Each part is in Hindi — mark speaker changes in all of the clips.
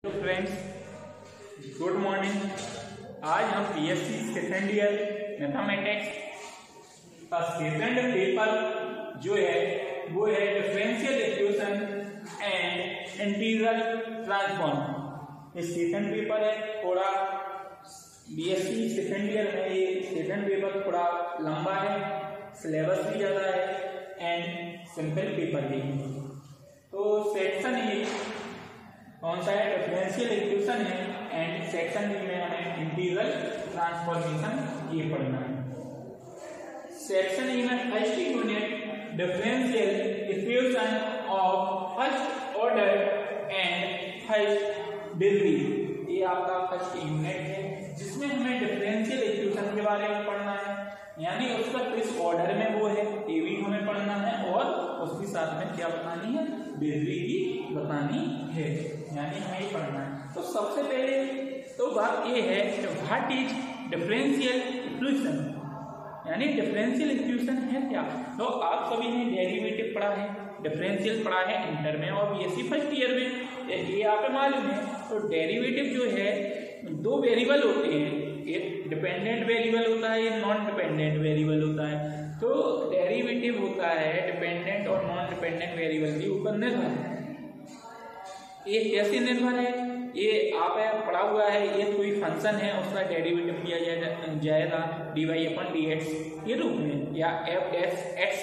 Speaker 1: तो फ्रेंड्स, गुड मॉर्निंग। आज हम बीएससी सेकेंड ईयर मैथमेटिक्स का सेकंड पेपर जो है वो है differential equation and integral transform. ये सेकंड पेपर है, थोड़ा बीएससी सेकेंड ईयर में ये सेकंड पेपर थोड़ा लंबा है, सिलेबस भी ज़्यादा है एंड सिंपल पेपर भी। तो सेक्शन ए कौन सा है? डिफरेंशियल इक्वेशन है एंड सेक्शन बी में हमें इंटीग्रल ट्रांसफॉर्मेशन ये पढ़ना है। सेक्शन ए में first unit differential equation of first order and first degree, ये आपका फर्स्ट यूनिट है जिसमें हमें डिफरेंशियल इक्वेशन के बारे में पढ़ना है, यानी उसका किस ऑर्डर में वो है ये भी हमें पढ़ना है और उसके साथ में क्या बतानी है, डिग्री भी बतानी है, यानी हमें पढ़ना है। तो सबसे पहले तो बात ये है कि व्हाट इज डिफरेंशियल इक्वेशन, यानी डिफरेंशियल इक्वेशन है क्या। तो आप सभी ने डेरिवेटिव पढ़ा है, डिफरेंशियल पढ़ा है इंटर में और बीएससी फर्स्ट ईयर में, ये आपको मालूम है। तो डेरिवेटिव जो है दो वेरिएबल होते हैं, एक डिपेंडेंट वेरिएबल होता है, एक नॉन डिपेंडेंट वेरिएबल होता है। तो डेरिवेटिव होता है डिपेंडेंट और नॉन डिपेंडेंट वेरिएबल के ऊपर निर्भर है। ये कैसे निर्भर है? ये आप पढ़ा हुआ है, ये कोई फंक्शन है उसका डेरिवेटिव किया जाएगा dy/dx के रूप में या f(x)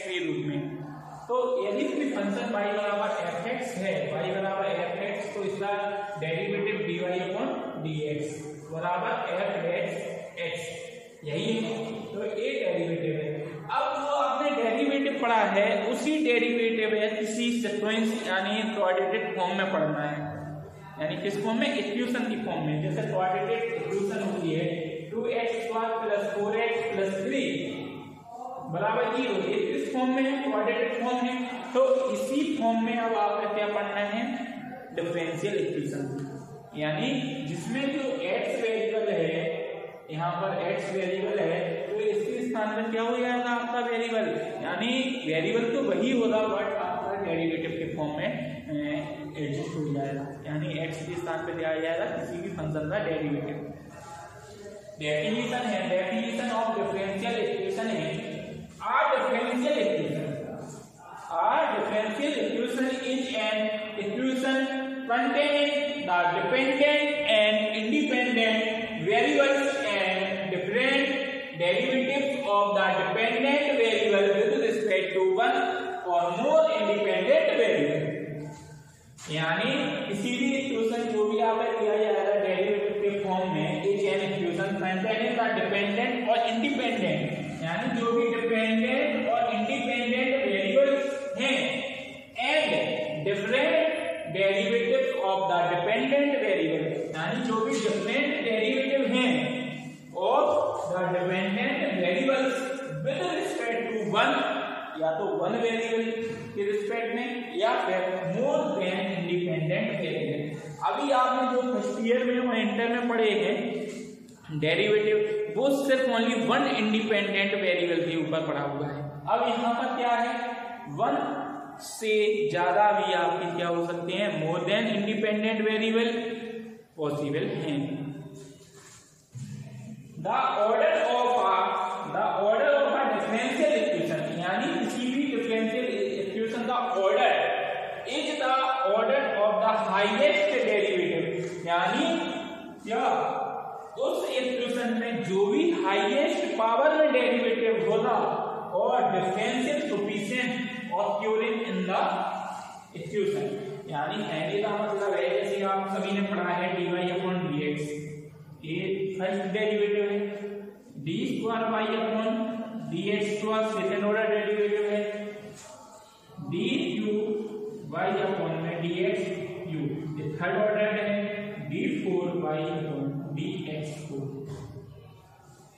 Speaker 1: के रूप में। तो यदि कोई फंक्शन y बराबर fx है, y बराबर fx, तो इसका डेरिवेटिव dy/dx बराबर f(x), यही है। तो ये डेरिवेटिव है। अब जो आपने डेरिवेटिव पढ़ा है उसी डेरिवेटिव है किसी सीक्वेंस यानी क्वाड्रेटिक फॉर्म में पढ़ना है, यानी किस फॉर्म में? इक्वेशन की फॉर्म में। जैसे क्वाड्रेटिक इक्वेशन होती है 2x² + 4x + 3 बराबर 0, ये किस फॉर्म में है? क्वाड्रेटिक फॉर्म है। तो इसी फॉर्म में अब आपको क्या पढ़ना है? डिफरेंशियल इक्वेशन, यानी जिसमें जो x वेरिएबल है, यहाँ पर x वेरिएबल है, तो इसके स्थान पर क्या हो जाएगा आपका वेरिएबल, यानी वेरिएबल तो वही होगा बट आपका डेरिवेटिव के फॉर्म में एडजस्ट हो जाएगा, यानी x के स्थान पर दिया जाएगा किसी भी फंक्शन का डेरिवेटिव। डेफिनेशन है, डेफिनेशन ऑफ डिफरेंशियल इक्वेशन है differential equation is an equation containing the dependent and independent variables and different derivatives of the dependent variable with respect to one or more independent variable। यानी किसी भी इक्वेशन जो भी आप दिया जाएगा डेरिवेटिव के फॉर्म में, is an equation containing the dependent और independent, यानी जो भी डिपेंडेंट और इंडिपेंडेंट वेरिएबल्स हैं and different derivative of the dependent variable, यानी जो भी डिफरेंट डेरिवेटिव हैं of the dependent variables with respect to one, या तो वन वेरिएबल के रिस्पेक्ट में या फिर मोर देन इंडिपेंडेंट वेरिएबल। अभी आपने जो फर्स्ट ईयर में और इंटर में पढ़े हैं डेरिवेटिव, वो सिर्फ ओनली वन इंडिपेंडेंट वेरिएबल के ऊपर पढ़ा हुआ है। अब यहाँ पर क्या है, वन से ज्यादा भी आपके क्या हो सकते हैं, more than independent variable possible हैं। The order of a differential equation, यानी किसी भी डिफरेंशियल इक्वेशन का order is the order of the highest derivative, यानी क्या उस इक्वेशन में जो भी हाईएस्ट पावर में डेरिवेटिव होगा और differential coefficient occurring in the equation, यानी कहने का मतलब है जैसे आप सभी ने पढ़ा है dy/dx, ये फर्स्ट डेरिवेटिव है, d² y/dx² second order derivative है, d3y/dx ये थर्ड ऑर्डर है, d4y/dx4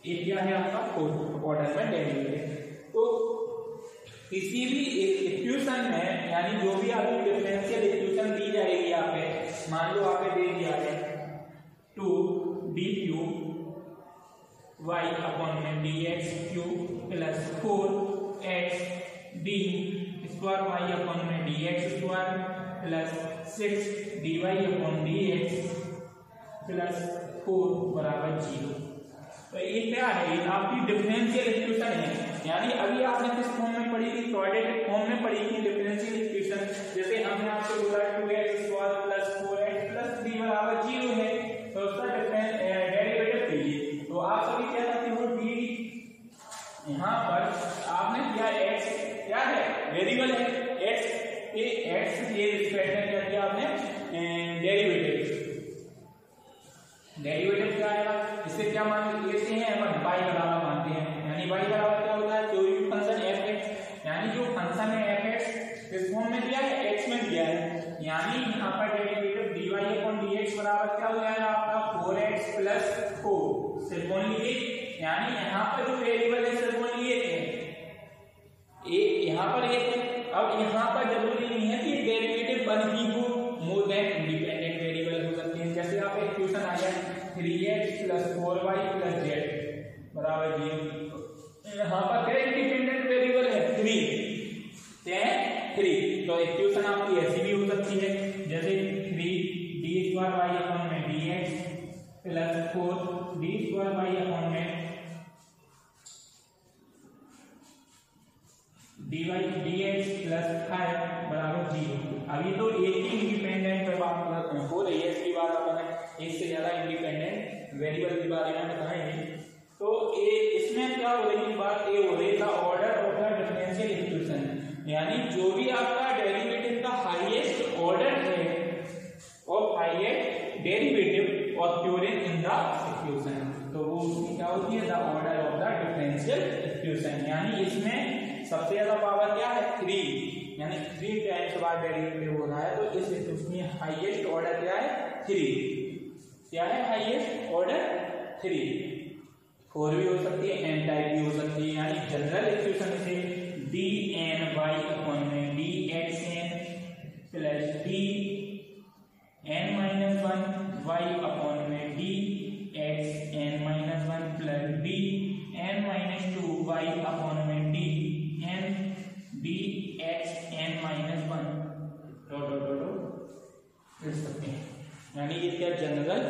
Speaker 1: ये क्या है आपका फोर्थ ऑर्डर का डेरिवेटिव। तो किसी भी इक्वेशन में, यानी जो भी आपको डिफरेंशियल इक्वेशन दी जाएगी आपके, मान लो आपने दे दिया है 2d³ y/dx³ + 4x d² y/dx² + 6 dy/dx plus 4 बराबर 0। तो ये क्या है, ये आपकी डिफरेंशियल इक्वेशन है। यानी अभी आपने किस फॉर्म में पढ़ी थी, क्वाड्रेटिक फॉर्म में पढ़ी थी डिफरेंशियल इक्वेशन। जैसे हमने आपको बोला 2x² प्लस 4x प्लस 3 बराबर 0 है, तो उसका डेरिवेटिव कीजिए। तो आप सभी क्या करते हो, d यहाँ पर आपने किया x क्या है, वेरिएबल है, x के रिस्पेक्ट में क्या किया आपने, डेरिवेटिव क्या आएगा, इससे क्या मान लेते हैं, हम y बराबर मानते हैं। यानी y बराबर क्या होता है, कोई भी फंक्शन f(x), यानी जो फंक्शन है f(x) किस फॉर्म में दिया है, x में दिया है। यानी यहाँ पर डेरिवेटिव dy/dx बराबर क्या हो जाएगा आपका 4x प्लस 4, सिर्फ ओनली एक। यानी यहाँ पर जो वेरिएबल है सिर्फ ओनली एक है, यहाँ पर एक है। अब यहाँ पर जरूरी नहीं है कि डेरिवेटिव बन ही हो, मोर देन इंडिपेंडेंट वेरिएबल हो सकते हैं। जैसे आप इक्वेशन आ गया 3x plus 4y plus z बराबर 0, यहाँ पर क्या इंडिपेंडेंट वेरिएबल है 3, तो इक्वेशन आपकी ऐसी भी हो सकती है, जैसे 3d2y/dx प्लस 4d2y/dx प्लस 5 बराबर 0। अभी तो एक ही इंडिपेंडेंट पे बात हो रही है, इसकी बात अपन एक से ज्यादा इंडिपेंडेंट वेरिएबल के बारे में बताएंगे। तो इसमें क्या हो रही है बात, ये हो रही है order of the differential equation. यानी जो भी आपका डेरिवेटिव का हाईएस्ट ऑर्डर है और highest derivative occurring in the equation, तो वो उसकी क्या होती है, the order of the differential equation. यानी इसमें सबसे ज्यादा पावर क्या है 3, यानी 3 टाइम्स बाद डेरिवेटिव हो रहा है, तो इस इक्वेशन में हाईएस्ट ऑर्डर क्या है 3, क्या है हाईएस्ट ऑर्डर 3। 4 भी हो सकती है, n टाइप भी हो सकती है। यानी जनरल इक्वेशन से dny/dxn plus dn-1y/dxn-1 plus dn-2y/dn-dxn-1 लिख सकते हैं। यानी ये क्या जनरल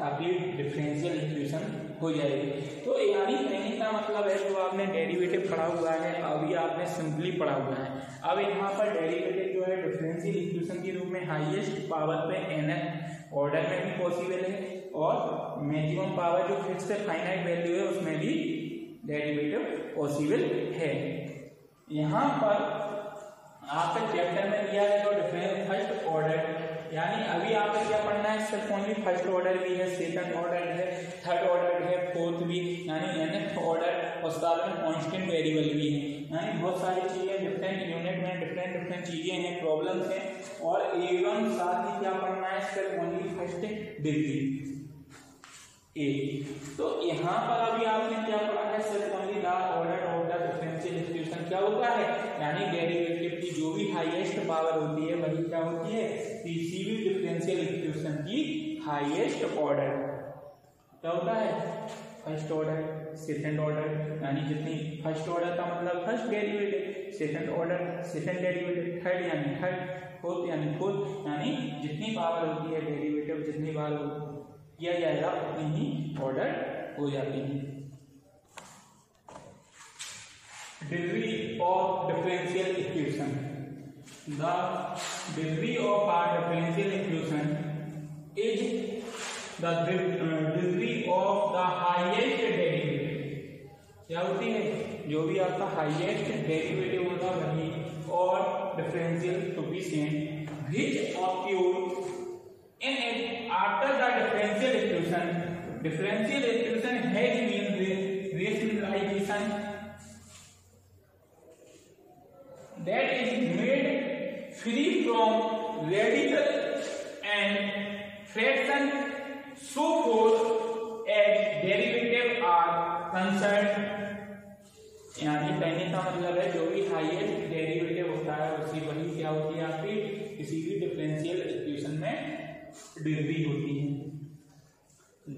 Speaker 1: आपकी डिफरेंशियल इक्वेशन हो जाएगी। तो यानी कहने का मतलब है जो आपने डेरिवेटिव पढ़ा हुआ है, अभी आपने सिंपली पढ़ा हुआ है। अब यहाँ पर डेरिवेटिव जो है डिफरेंशियल इक्वेशन के रूप में हाईएस्ट पावर पे nth ऑर्डर में भी पॉसिबल है, और मैक्सिमम पावर जो फिक्स्ड फाइनाइट वैल्यू है उसमें भी डेरिवेटिव पॉसिबल है। यहाँ पर आपके चैप्टर में दिया है जो डिफरेंस फर्स्ट ऑर्डर, यानी अभी आपको क्या पढ़ना है, सिर्फ ओनली फर्स्ट ऑर्डर भी है, सेकंड ऑर्डर है, थर्ड ऑर्डर है, फोर्थ भी, यानी nth ऑर्डर, और साथ में कांस्टेंट वेरिएबल भी है। यानी बहुत सारी चीजें डिफरेंट यूनिट में डिफरेंट चीजें हैं, प्रॉब्लम्स हैं, और एवं साथ ही क्या पढ़ना है, सिर्फ ओनली फर्स्ट डिग्री ए। तो यहाँ पर अभी आपने क्या पढ़ा है, सिर्फ only the order of the differential equation क्या होता है, यानी डेरिवेटिव की जो भी हाईएस्ट पावर होती है वही क्या होती है, किसी भी डिफरेंशियल इक्वेशन की हाईएस्ट ऑर्डर क्या होता है, फर्स्ट ऑर्डर, सेकंड ऑर्डर। यानी जितनी फर्स्ट ऑर्डर का मतलब first derivative, second order second derivative, third यानी थर्ड, फोर्थ यानी फोर्थ। यानी जितनी पावर होती है डेरिवेटिव जितनी बार किया जाएगा उतनी ही ऑर्डर हो जाती है। Degree of differential equation, the degree of our differential equation is the degree of the highest derivative. क्या होती है, जो भी आपका हाईएस्ट डेरिवेटिव होगा वही, और differential coefficient which occur in it after the differential equation has been rationalization that is made free from radical and fraction so forth as derivative are concerned। यानी कहने का मतलब है जो भी हाईएस्ट डेरिवेटिव होता है उसी वही क्या होती है आपकी किसी भी डिफरेंशियल इक्वेशन में डिग्री होती है,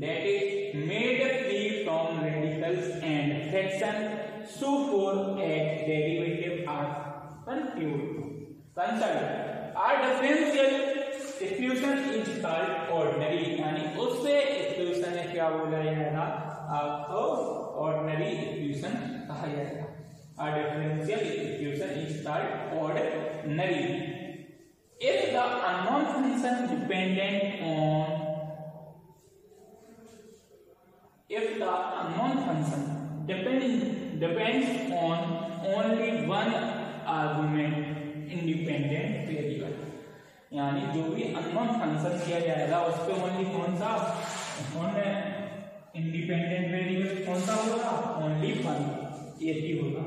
Speaker 1: that is made free from radicals and fraction so forth as derivative are concerned। Our differential equation is called ordinary, यानी उससे क्या बोला जाएगा, आपको ऑर्डिनरी इक्वेशन कहा जाएगा। A differential equation is called ordinary if the unknown function dependent on depends on only one argument independent variable, यानी जो भी अननोन फंक्शन किया जाएगा उस पे ओनली कौन सा इंडिपेंडेंट वेरिएबल कौन सा होगा, ओनली वन, एक ही होगा।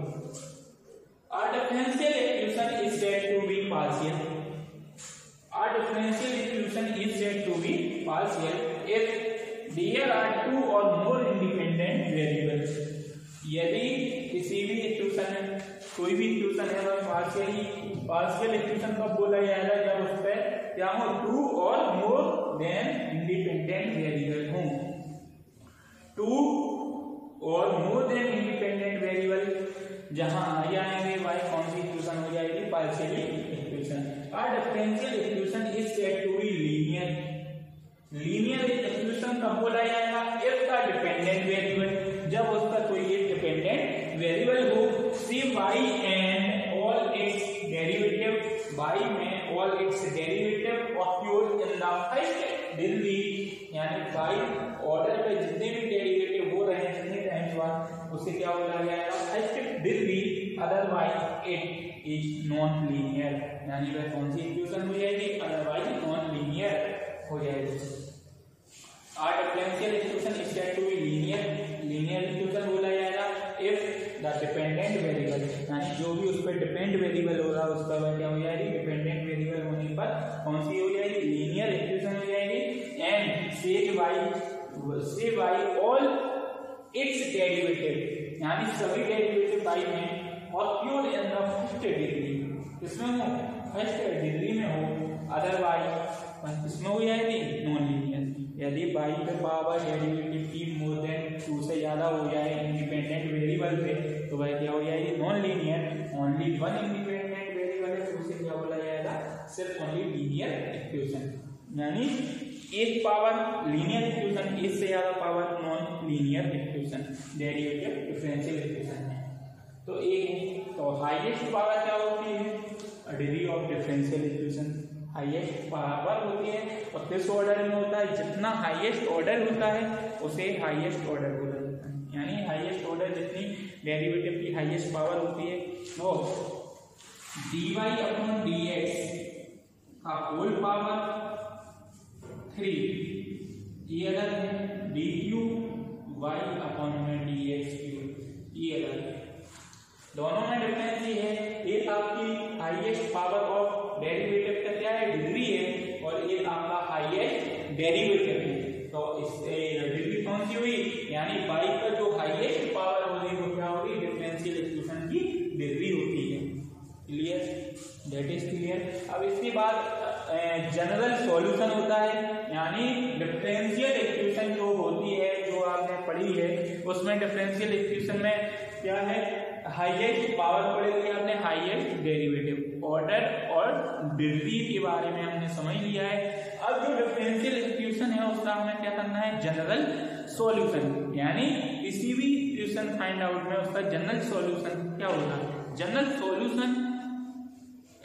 Speaker 1: A differential equation is said to be partial. A differential equation is said to be partial if there are two or more independent variables. यदि किसी भी इक्वेशन, कोई भी इक्वेशन है वह पार्शियल इक्वेशन कब बोला जाएगा, जब उस पर क्या हो, टू और मोर देन इंडिपेंडेंट वेरिएबल हो। टू और मोर देन इंडिपेंडेंट वेरिएबल जहां आ जाएंगे भाई कौन सी इक्वेशन हो जाएगी, partial equation. A differential equation is said to be linear. Linear equation कब बोला जाएगा, if the dependent variable, जब उसका कोई एक डिपेंडेंट वेरिएबल हो, सी y and all its derivative, y में all its derivative occur in the first degree, यानी y ऑर्डर पे जितने भी डेरिवेटिव हो रहे हैं जितने टाइम्स बाद उसे क्या बोला जाएगा, first degree, otherwise it is non linear, यानी वह कौन सी इक्वेशन हो जाएगी, अदरवाइज नॉन लीनियर हो जाएगी। A differential equation is said to be linear. Linear equation बोला जाएगा if the dependent variable, यानी जो भी उस पर डिपेंड वेरिएबल हो रहा है उसका वह क्या हो जाएगी, डिपेंडेंट वेरिएबल होने पर कौन सी हो जाएगी, लीनियर इक्वेशन हो जाएगी। And say by all its derivative, यानी सभी डेरिवेटिव y में occur in the first degree, किसमें हो, फर्स्ट डिग्री में हो, अदरवाइज इसमें हो जाएगी नॉन लीनियर। यदि y पे पावर डेरिवेटिव की मोर देन 2 से ज्यादा हो जाए इंडिपेंडेंट वेरिएबल पे तो वह क्या हो जाएगी, non linear. Only one independent variable है तो उसे क्या बोला जाएगा, सिर्फ ओनली लीनियर इक्वेशन, यानी एक पावर लीनियर इक्वेशन, एक से ज्यादा power non linear equation, derivative differential equation है। तो एक तो हाईएस्ट पावर क्या होती है, degree of differential equation highest power होती है और किस ऑर्डर में होता है, जितना हाईएस्ट ऑर्डर होता है उसे हाईएस्ट ऑर्डर बोला जाता है, यानी हाईएस्ट ऑर्डर जितनी डेरिवेटिव की हाईएस्ट पावर होती है वो dy/dx का होल पावर 3, ये अलग है, dq/dx ये अलग है, दोनों में डिफरेंस ये है, एक आपकी हाईएस्ट पावर ऑफ डेरिवेटिव का क्या है, डिग्री है, और एक आपका हाईएस्ट डेरिवेटिव है। तो इससे डिग्री कौन सी हुई, यानी y का जो हाईएस्ट पावर होगी वो क्या होगी, डिफरेंशियल इक्वेशन की डिग्री होती है। Clear, that is clear. अब इसके बाद जनरल सॉल्यूशन होता है, यानी डिफरेंशियल इक्वेशन जो होती है, जो आपने पढ़ी है उसमें डिफरेंशियल इक्वेशन में क्या है, हाईएस्ट पावर पढ़ेगी आपने, हाईएस्ट डेरिवेटिव, ऑर्डर और डिग्री के बारे में हमने समझ लिया है। अब जो डिफरेंशियल इक्वेशन है उसका हमें क्या करना है, जनरल सॉल्यूशन, यानी किसी भी इक्वेशन फाइंड आउट में उसका जनरल सॉल्यूशन क्या होगा। जनरल सॉल्यूशन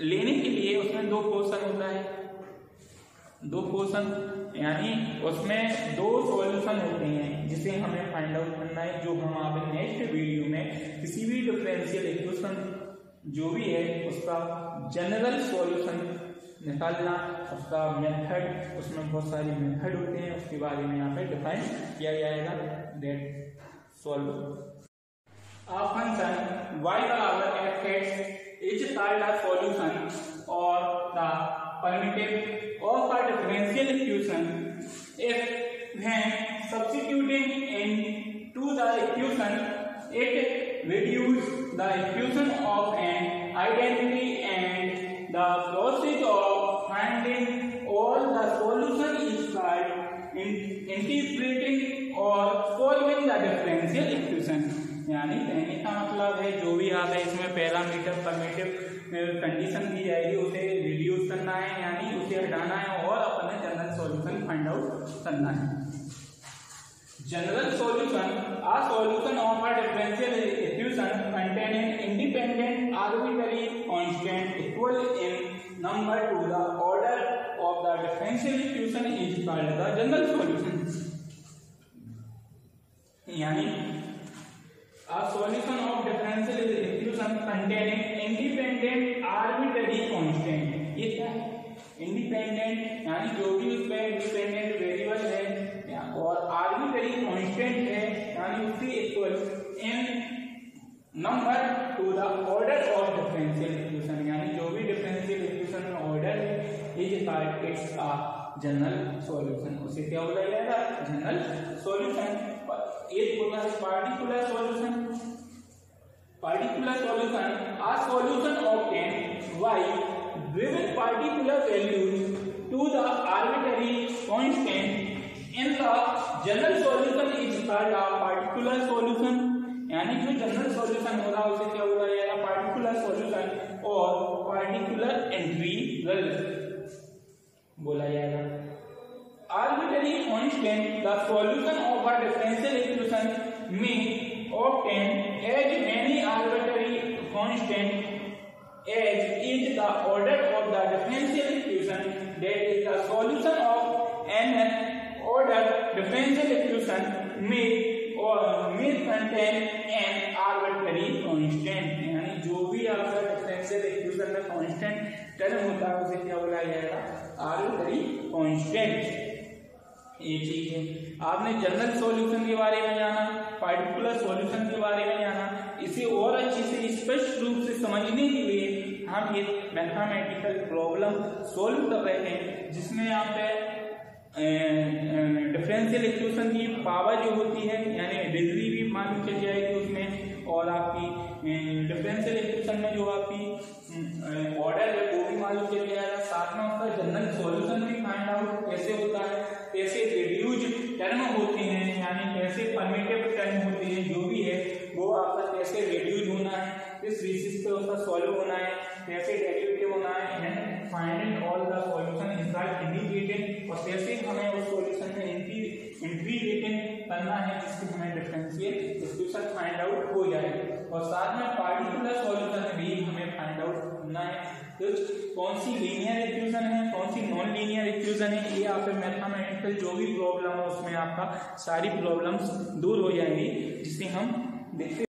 Speaker 1: लेने के लिए उसमें दो क्वेश्चन होता है, दो क्वेश्चन, यानी उसमें दो सॉल्यूशन होते हैं जिसे हमें फाइंड आउट करना है, जो हम आप नेक्स्ट वीडियो में किसी भी डिफरेंशियल इक्वेशन जो भी है उसका जनरल सॉल्यूशन निकालना, उसका मेथड, उसमें बहुत सारे मेथड होते हैं, उसके बारे में यहाँ पे डिफाइन किया जाएगा। That solve a function y/f(x) is called a solution or the primitive of a differential equation if when substituting into the equation it reduces the equation of an identity, and the process of finding all the solution is called interpreting or solving the differential equation। यानी कहने का मतलब है जो भी आप है इसमें पैरामीटर परमिटिव कंडीशन दी जाएगी उसे रिड्यूस करना है, यानी उसे हटाना है और अपने जनरल सॉल्यूशन फाइंड आउट करना है। General solution, a solution of a differential equation containing independent arbitrary constant equal in number to the order of the differential equation is called the general solution. यानी a solution of differential equation containing independent arbitrary constant, ये क्या है? इंडिपेंडेंट यानी जो भी उसमें इंडिपेंडेंट वेरिएबल है और आर्बिट्ररी कांस्टेंट है यानी उसके equal in number two the order of differential equation, यानी जो भी डिफरेंशियल इक्वेशन में ऑर्डर है is called it's a general solution. उसे क्या बोला जाएगा? General solution. एक होता है particular solution. Particular solution, a solution obtain bye given particular values to the arbitrary constant in the general solution is called a particular solution. यानी जो जनरल सॉल्यूशन होगा उसे क्या बोला जाएगा? पार्टिकुलर सॉल्यूशन और पार्टिकुलर इंटीग्रल बोला जाएगा. Arbitrary constant, the solution of a differential equation may obtain as many arbitrary constant as is the order of the differential equation, that is the solution of an ordered differential equation may contain an arbitrary constant. यानी जो भी आपका differential equation में constant टर्म होता है उसे क्या बोला जाएगा? arbitrary constant. ये चीज है. आपने जनरल सॉल्यूशन के बारे में जाना, पार्टिकुलर सॉल्यूशन के बारे में जाना. इसे और अच्छे से स्पष्ट रूप से समझने के लिए हम एक मैथमेटिकल प्रॉब्लम सॉल्व कर रहे हैं जिसमें यहाँ पे डिफरेंशियल इक्वेशन की पावर जो होती है यानी डिग्री भी मालूम चल जाएगी उसमें, और आपकी डिफरेंशियल इक्वेशन में जो आपकी ऑर्डर है वो भी मालूम चल जाएगा. साथ में उसका जनरल सॉल्यूशन भी फाइंड आउट कैसे होता है, कैसे रिड्यूज टर्म होते हैं यानी कैसे परमिटिव टर्म होते हैं, जो भी है वो आपका कैसे रिड्यूज होना है, किस बेसिस पे उसका सॉल्व होना है, कैसे डेरिवेटिव होना है, and finding all the solution inside integrated, और कैसे हमें उस सॉल्यूशन में इंटीग्रेटेड करना है जिससे हमें डिफरेंशियल इक्वेशन फाइंड आउट हो जाए. और साथ में पार्टिकुलर सॉल्यूशन भी हमें फाइंड आउट करना है कौन सी लीनियर इक्वेशन है, कौन सी नॉन लीनियर इक्वेशन है. ये आप मैथमेटिकल जो भी प्रॉब्लम है उसमें आपका सारी प्रॉब्लम्स दूर हो जाएंगी जिससे हम देखते